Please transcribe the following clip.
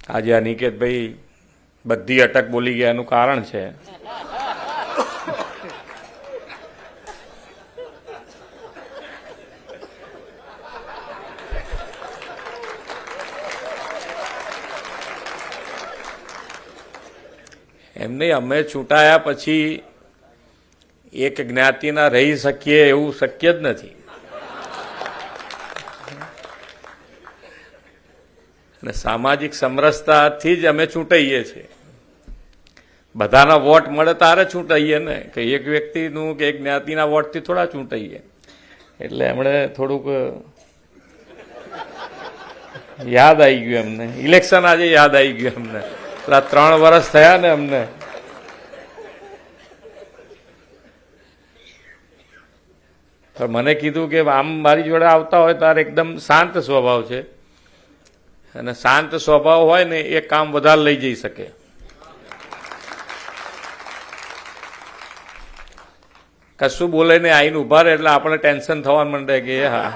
આજે અનિકેતભાઈ બધી અટક બોલી ગયા એનું કારણ છે એમને અમે ચૂંટાયા પછી એક જ્ઞાતિના રહી શકીએ એવું શક્ય જ નથી અને સામાજિક સમરસતાથી જ અમે ચૂંટાઈએ છીએ બધાના વોટ મળે તારે ચૂંટાઈએ ને કે એક વ્યક્તિનું કે એક જ્ઞાતિના વોટથી થોડા ચૂંટાઈએ એટલે એમણે થોડુંક યાદ આવી ગયું એમને ઇલેક્શન આજે યાદ આવી ગયું એમને પેલા 3 વર્ષ થયા ને અમને મને કીધું કે આમ મારી જોડે આવતા હોય તારે એકદમ શાંત સ્વભાવ છે અને શાંત સ્વભાવ હોય ને એ કામ વધારે લઈ જઈ શકે કશું બોલે ને આઈને ઉભા રહે એટલે આપણે ટેન્શન થવા માંડે કે હા